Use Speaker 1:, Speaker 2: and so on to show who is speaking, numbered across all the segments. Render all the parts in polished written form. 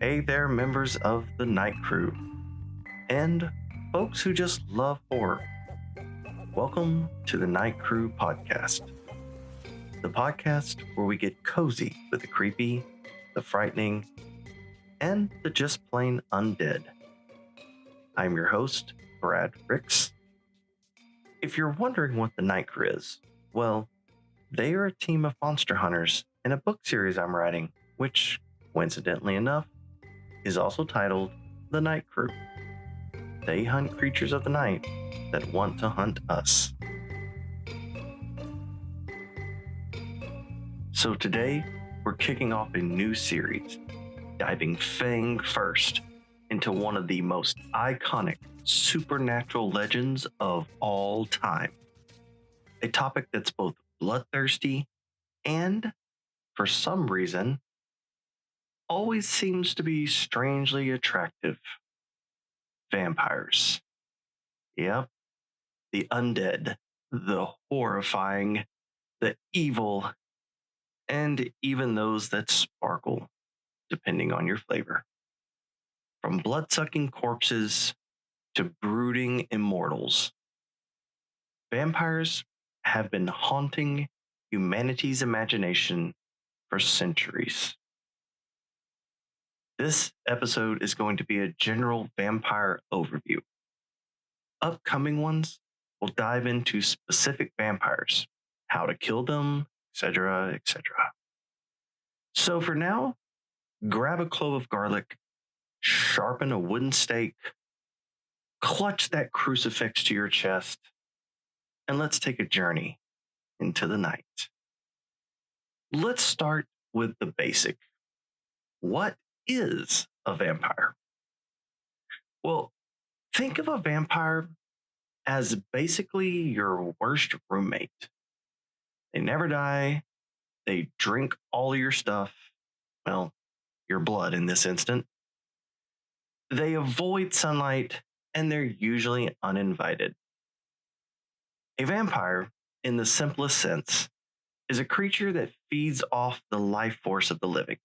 Speaker 1: Hey there, members of the Night Crew, and folks who just love horror. Welcome to the Night Crew podcast, the podcast where we get cozy with the creepy, the frightening, and the just plain undead. I'm your host, Brad Ricks. If you're wondering what the Night Crew is, well, they are a team of monster hunters in a book series I'm writing, which, coincidentally enough, is also titled The Night Crew. They hunt creatures of the night that want to hunt us. So today, we're kicking off a new series, diving fang first into one of the most iconic supernatural legends of all time. A topic that's both bloodthirsty and, for some reason, always seems to be strangely attractive. Vampires. Yep. The undead, the horrifying, the evil, and even those that sparkle, depending on your flavor. From blood-sucking corpses to brooding immortals, vampires have been haunting humanity's imagination for centuries. This episode is going to be a general vampire overview. Upcoming ones will dive into specific vampires, how to kill them, etc., etc. So for now, grab a clove of garlic, sharpen a wooden stake, clutch that crucifix to your chest, and let's take a journey into the night. Let's start with the basic. What is a vampire? Well, think of a vampire as basically your worst roommate. They never die. They drink all your stuff. Well, your blood in this instant. They avoid sunlight, and they're usually uninvited. A vampire, in the simplest sense, is a creature that feeds off the life force of the living.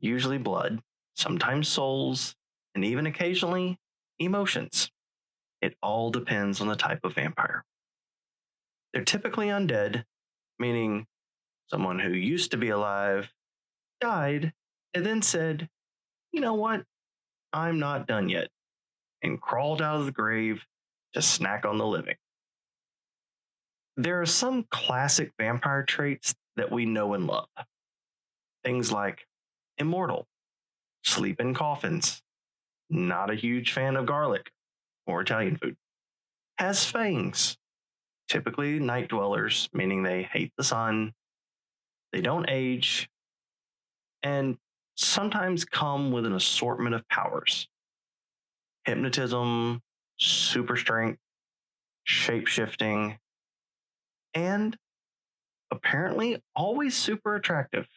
Speaker 1: Usually blood, sometimes souls, and even occasionally emotions. It all depends on the type of vampire. They're typically undead, meaning someone who used to be alive, died, and then said, you know what, I'm not done yet, and crawled out of the grave to snack on the living. There are some classic vampire traits that we know and love. Things like immortal, sleep in coffins, not a huge fan of garlic or Italian food, has fangs, typically night dwellers, meaning they hate the sun, they don't age, and sometimes come with an assortment of powers. Hypnotism, super strength, shape-shifting, and apparently always super attractive.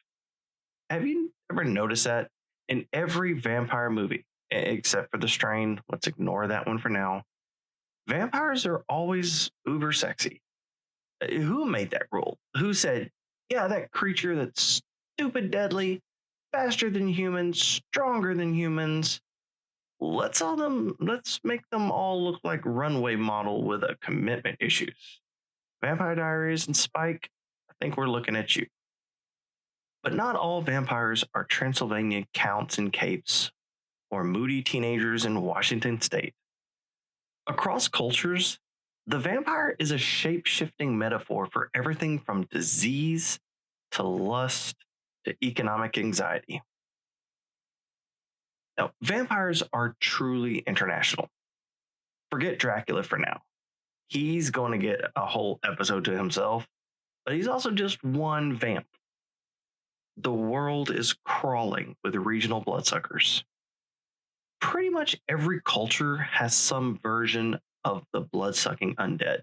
Speaker 1: Have you ever noticed that in every vampire movie, except for The Strain? Let's ignore that one for now. Vampires are always uber sexy. Who made that rule? Who said, yeah, that creature that's stupid deadly, faster than humans, stronger than humans, let's make them all look like runway model with a commitment issues. Vampire Diaries and Spike, I think we're looking at you. But not all vampires are Transylvania counts in capes or moody teenagers in Washington state. Across cultures, the vampire is a shape-shifting metaphor for everything from disease to lust to economic anxiety. Now, vampires are truly international. Forget Dracula for now. He's going to get a whole episode to himself, but he's also just one vamp. The world is crawling with regional bloodsuckers. Pretty much every culture has some version of the blood-sucking undead.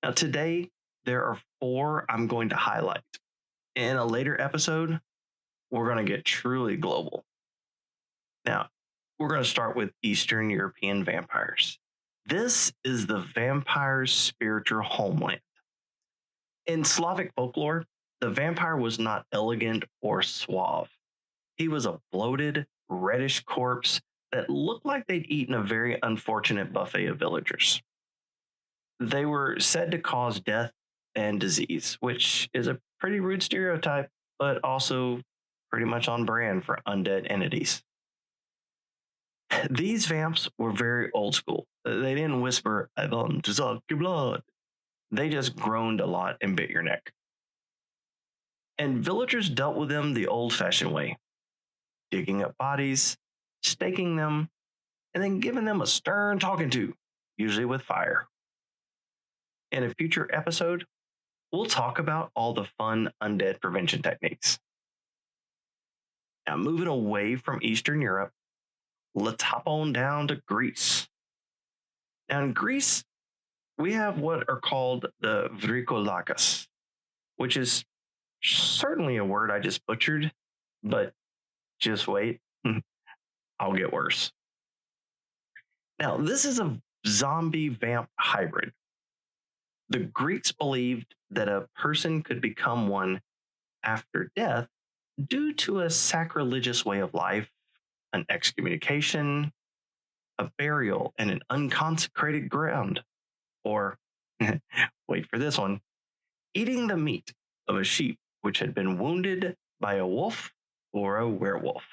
Speaker 1: Now today, there are 4 I'm going to highlight. In a later episode, we're going to get truly global. Now, we're going to start with Eastern European vampires. This is the vampire's spiritual homeland. In Slavic folklore, the vampire was not elegant or suave. He was a bloated, reddish corpse that looked like they'd eaten a very unfortunate buffet of villagers. They were said to cause death and disease, which is a pretty rude stereotype, but also pretty much on brand for undead entities. These vamps were very old school. They didn't whisper, "I want to suck your blood." They just groaned a lot and bit your neck. And villagers dealt with them the old fashioned way, digging up bodies, staking them, and then giving them a stern talking to, usually with fire. In a future episode, we'll talk about all the fun undead prevention techniques. Now, moving away from Eastern Europe, let's hop on down to Greece. Now, in Greece, we have what are called the vrikolakas, which is certainly a word I just butchered, but just wait, I'll get worse. Now, this is a zombie vamp hybrid. The Greeks believed that a person could become one after death due to a sacrilegious way of life, an excommunication, a burial in an unconsecrated ground, or, wait for this one, eating the meat of a sheep which had been wounded by a wolf or a werewolf.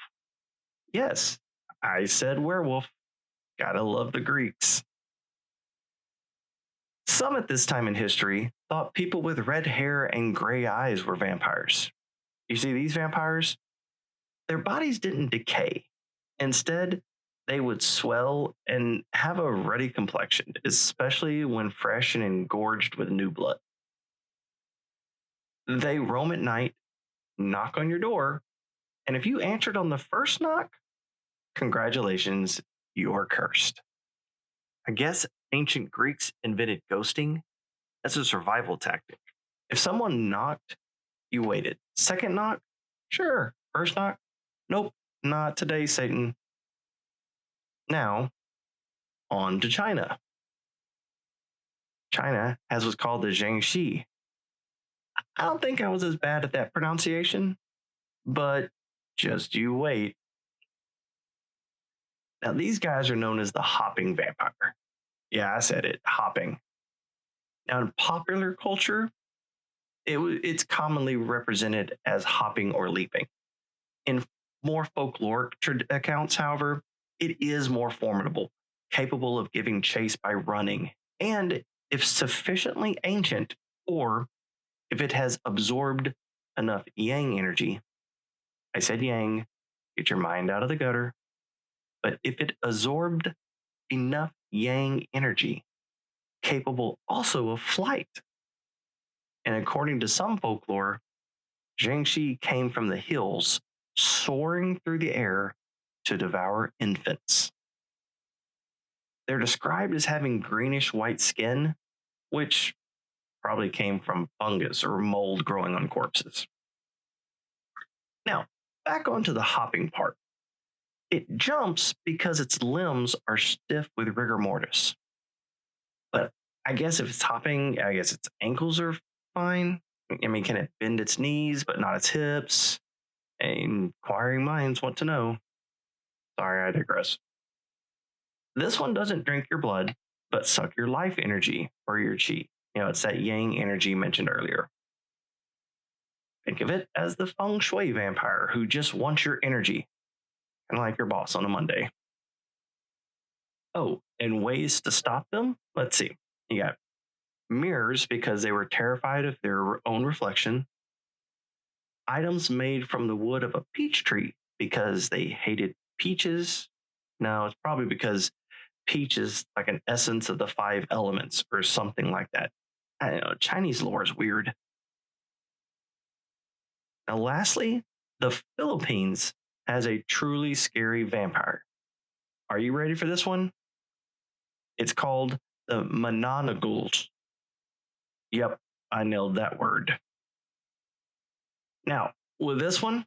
Speaker 1: Yes, I said werewolf. Gotta love the Greeks. Some at this time in history thought people with red hair and gray eyes were vampires. You see, these vampires, their bodies didn't decay. Instead, they would swell and have a ruddy complexion, especially when fresh and engorged with new blood. They roam at night, knock on your door, and if you answered on the first knock, congratulations, you're cursed. I guess ancient Greeks invented ghosting as a survival tactic. If someone knocked, you waited. Second knock? Sure. First knock? Nope, not today, Satan. Now, on to China. China has what's called the Jiangxi. I don't think I was as bad at that pronunciation, but just you wait. Now, these guys are known as the hopping vampire. Yeah, I said it, hopping. Now, in popular culture, it's commonly represented as hopping or leaping. In more folkloric accounts, however, it is more formidable, capable of giving chase by running, and if sufficiently ancient, or if it has absorbed enough yang energy. I said yang, get your mind out of the gutter. But if it absorbed enough yang energy, capable also of flight. And according to some folklore, Jiangxi came from the hills, soaring through the air to devour infants. They're described as having greenish white skin, which probably came from fungus or mold growing on corpses. Now, back onto the hopping part. It jumps because its limbs are stiff with rigor mortis. But I guess if it's hopping, I guess its ankles are fine. I mean, can it bend its knees but not its hips? Inquiring minds want to know. Sorry, I digress. This one doesn't drink your blood, but suck your life energy or your chi. It's that yang energy mentioned earlier. Think of it as the feng shui vampire who just wants your energy, kind of like your boss on a Monday. Oh, and ways to stop them? Let's see. You got mirrors because they were terrified of their own reflection. Items made from the wood of a peach tree because they hated peaches. Now, it's probably because peach is like an essence of the 5 elements or something like that. I don't know. Chinese lore is weird. Now, lastly, the Philippines has a truly scary vampire. Are you ready for this one? It's called the mananaguls. Yep, I nailed that word. Now, with this one,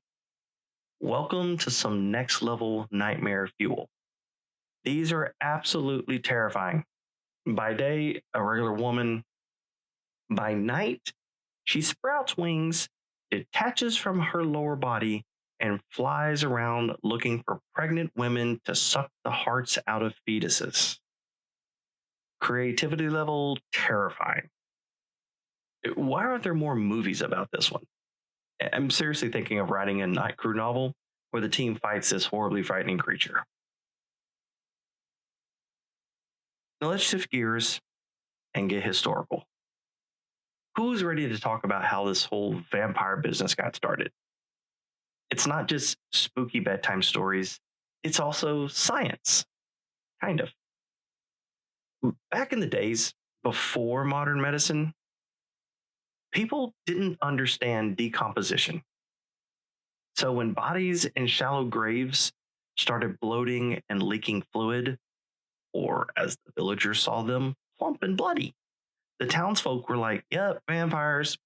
Speaker 1: welcome to some next level nightmare fuel. These are absolutely terrifying. By day, a regular woman. By night, she sprouts wings, detaches from her lower body, and flies around looking for pregnant women to suck the hearts out of fetuses. Creativity level terrifying. Why aren't there more movies about this one? I'm seriously thinking of writing a night crew novel where the team fights this horribly frightening creature. Now let's shift gears and get historical. Who's ready to talk about how this whole vampire business got started? It's not just spooky bedtime stories, it's also science, kind of. Back in the days before modern medicine, people didn't understand decomposition. So when bodies in shallow graves started bloating and leaking fluid, or as the villagers saw them, plump and bloody, the townsfolk were like, yep, vampires,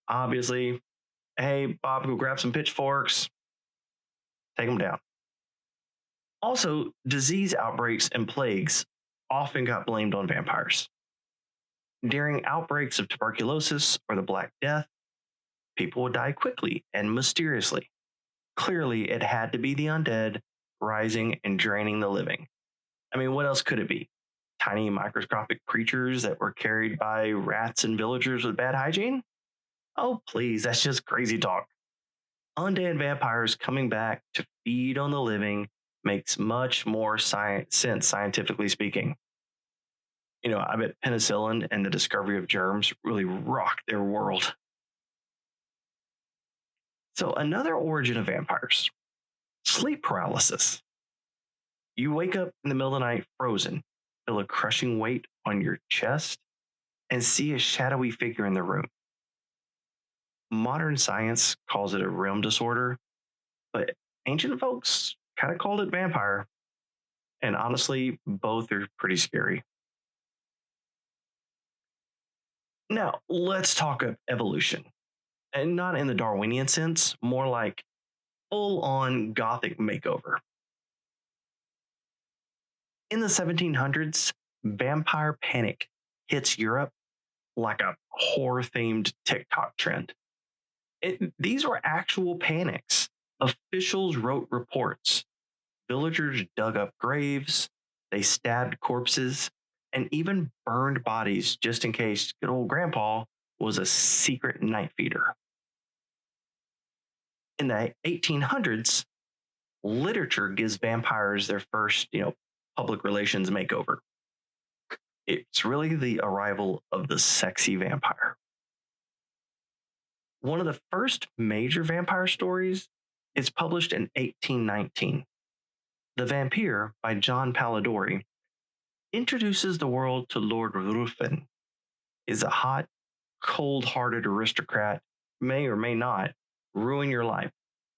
Speaker 1: obviously. Hey, Bob, go grab some pitchforks, take them down. Also, disease outbreaks and plagues often got blamed on vampires. During outbreaks of tuberculosis or the Black Death, people would die quickly and mysteriously. Clearly, it had to be the undead rising and draining the living. I mean, what else could it be? Tiny microscopic creatures that were carried by rats and villagers with bad hygiene? Oh, please, that's just crazy talk. Undead vampires coming back to feed on the living makes much more sense scientifically speaking. I bet penicillin and the discovery of germs really rocked their world. So, another origin of vampires: sleep paralysis. You wake up in the middle of the night frozen, feel a crushing weight on your chest, and see a shadowy figure in the room. Modern science calls it a REM disorder, but ancient folks kind of called it vampire. And honestly, both are pretty scary. Now, let's talk of evolution. And not in the Darwinian sense, more like full on gothic makeover. In the 1700s, vampire panic hits Europe like a horror themed TikTok trend. These were actual panics. Officials wrote reports. Villagers dug up graves, they stabbed corpses, and even burned bodies just in case good old grandpa was a secret night feeder. In the 1800s, literature gives vampires their first, public relations makeover. It's really the arrival of the sexy vampire. One of the first major vampire stories is published in 1819. The Vampire by John Polidori introduces the world to Lord Ruthven, is a hot, cold-hearted aristocrat, may or may not ruin your life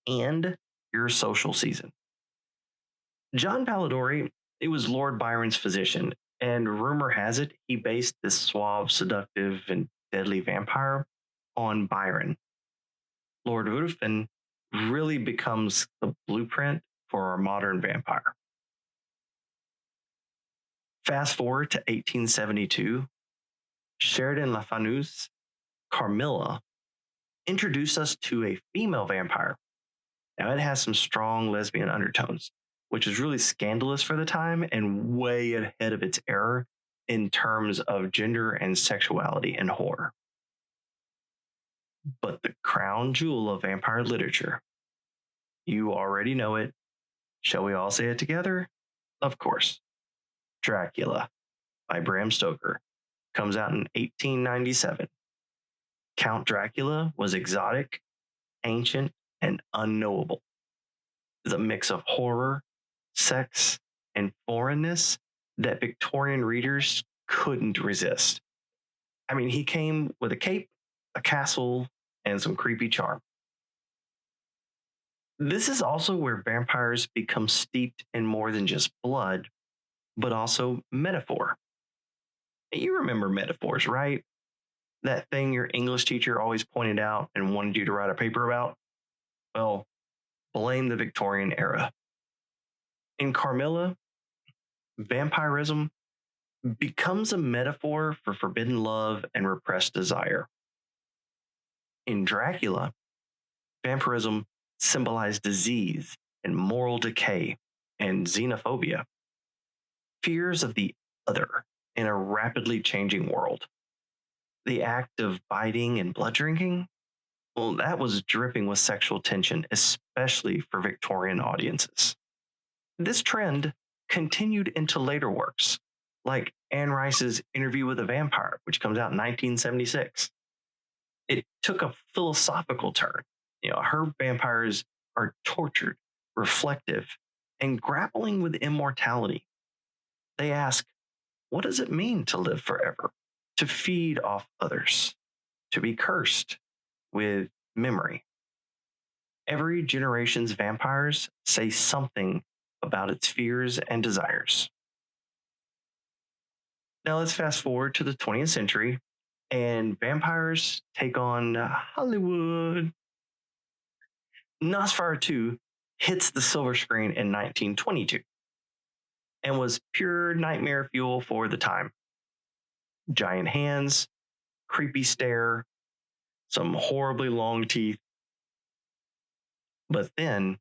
Speaker 1: and your social season. John Polidori, it was Lord Byron's physician, and rumor has it he based this suave, seductive, and deadly vampire on Byron. Lord Ruthven really becomes the blueprint for our modern vampire. Fast forward to 1872, Sheridan Le Fanu's Carmilla introduced us to a female vampire. Now, it has some strong lesbian undertones, which is really scandalous for the time and way ahead of its era in terms of gender and sexuality and horror. But the crown jewel of vampire literature, you already know it. Shall we all say it together? Of course. Dracula by Bram Stoker comes out in 1897. Count Dracula was exotic, ancient, and unknowable. It's a mix of horror, sex, and foreignness that Victorian readers couldn't resist. I mean, he came with a cape, a castle, and some creepy charm. This is also where vampires become steeped in more than just blood, but also metaphor. You remember metaphors, right? That thing your English teacher always pointed out and wanted you to write a paper about? Well, blame the Victorian era. In Carmilla, vampirism becomes a metaphor for forbidden love and repressed desire. In Dracula, vampirism symbolize disease and moral decay and xenophobia, fears of the other in a rapidly changing world. The act of biting and blood drinking, well, that was dripping with sexual tension, especially for Victorian audiences. This trend continued into later works, like Anne Rice's Interview with a Vampire, which comes out in 1976. It took a philosophical turn. Her vampires are tortured, reflective, and grappling with immortality. They ask, what does it mean to live forever? To feed off others, to be cursed with memory. Every generation's vampires say something about its fears and desires. Now let's fast forward to the 20th century, and vampires take on Hollywood. Nosferatu hits the silver screen in 1922 and was pure nightmare fuel for the time. Giant hands, creepy stare, some horribly long teeth. But then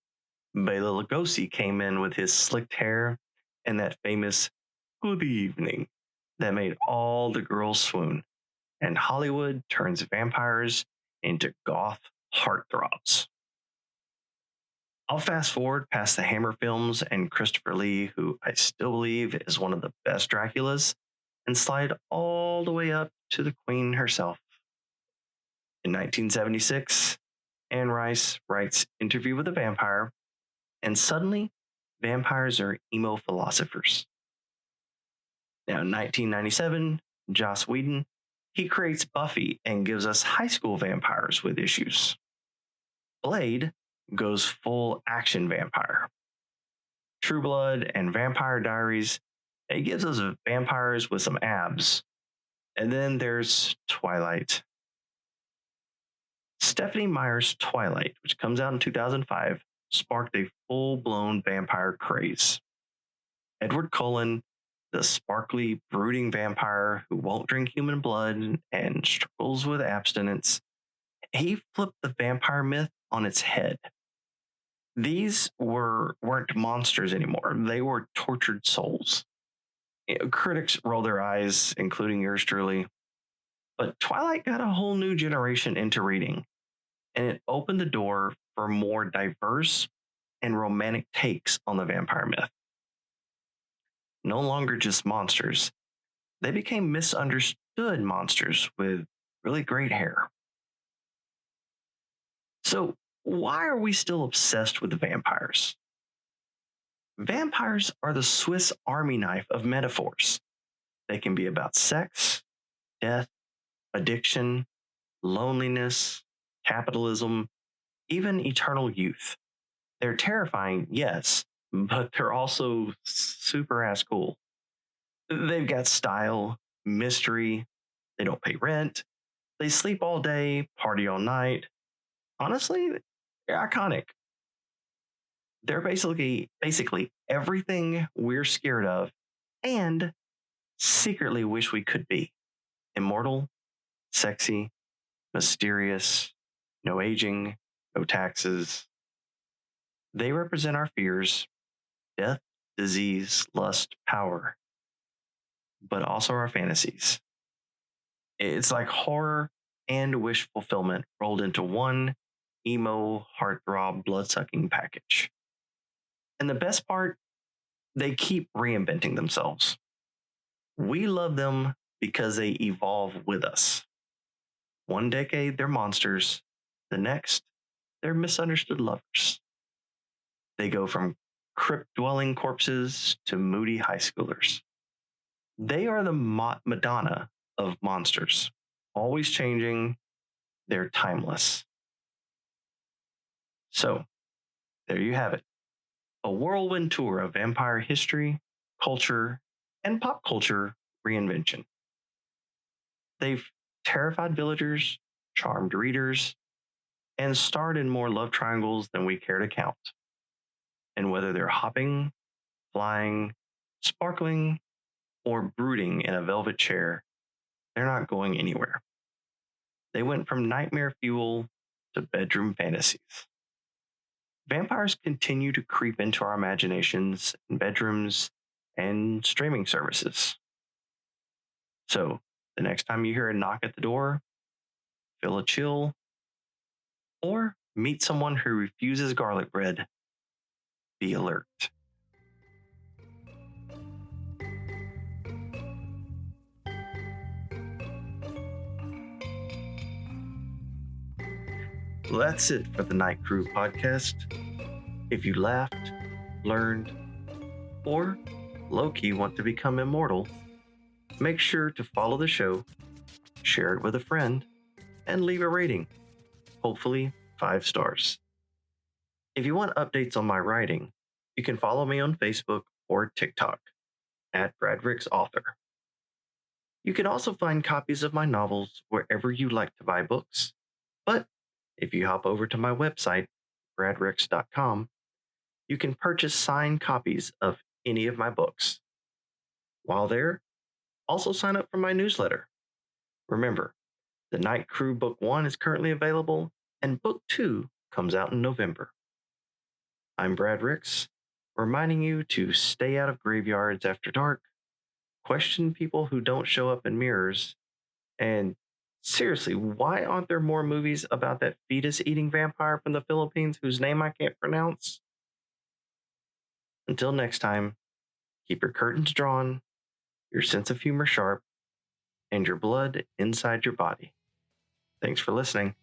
Speaker 1: Bela Lugosi came in with his slicked hair and that famous good evening that made all the girls swoon. And Hollywood turns vampires into goth heartthrobs. I'll fast forward past the Hammer films and Christopher Lee, who I still believe is one of the best Draculas, and slide all the way up to the Queen herself. In 1976, Anne Rice writes Interview with a Vampire, and suddenly, vampires are emo philosophers. Now, in 1997, Joss Whedon, he creates Buffy and gives us high school vampires with issues. Blade goes full action vampire. True Blood and Vampire Diaries, it gives us vampires with some abs. And then there's Twilight. Stephanie Meyer's Twilight, which comes out in 2005, sparked a full-blown vampire craze. Edward Cullen, the sparkly, brooding vampire who won't drink human blood and struggles with abstinence, he flipped the vampire myth on its head. These weren't monsters anymore. They were tortured souls. Critics roll their eyes, including yours truly. But Twilight got a whole new generation into reading, and it opened the door for more diverse and romantic takes on the vampire myth. No longer just monsters, they became misunderstood monsters with really great hair. So, why are we still obsessed with the vampires? Vampires are the Swiss army knife of metaphors. They can be about sex, death, addiction, loneliness, capitalism, even eternal youth. They're terrifying, yes, but they're also super ass cool. They've got style, mystery, they don't pay rent, they sleep all day, party all night. Honestly, they're iconic. They're basically everything we're scared of and secretly wish we could be. Immortal, sexy, mysterious, no aging, no taxes. They represent our fears, death, disease, lust, power, but also our fantasies. It's like horror and wish fulfillment rolled into one emo, heartthrob, blood-sucking package. And the best part, they keep reinventing themselves. We love them because they evolve with us. One decade, they're monsters. The next, they're misunderstood lovers. They go from crypt-dwelling corpses to moody high schoolers. They are the Madonna of monsters, always changing. They're timeless. So, there you have it. A whirlwind tour of vampire history, culture, and pop culture reinvention. They've terrified villagers, charmed readers, and starred in more love triangles than we care to count. And whether they're hopping, flying, sparkling, or brooding in a velvet chair, they're not going anywhere. They went from nightmare fuel to bedroom fantasies. Vampires continue to creep into our imaginations in bedrooms and streaming services. So, the next time you hear a knock at the door, feel a chill, or meet someone who refuses garlic bread, be alert. Well, that's it for the Night Crew podcast. If you laughed, learned, or low-key want to become immortal, make sure to follow the show, share it with a friend, and leave a rating. Hopefully, 5 stars. If you want updates on my writing, you can follow me on Facebook or TikTok at Bradrick's Author. You can also find copies of my novels wherever you like to buy books. But if you hop over to my website, bradricks.com, you can purchase signed copies of any of my books. While there, also sign up for my newsletter. Remember, The Night Crew Book 1 is currently available, and Book 2 comes out in November. I'm Brad Ricks, reminding you to stay out of graveyards after dark, question people who don't show up in mirrors, and seriously, why aren't there more movies about that fetus-eating vampire from the Philippines whose name I can't pronounce? Until next time, keep your curtains drawn, your sense of humor sharp, and your blood inside your body. Thanks for listening.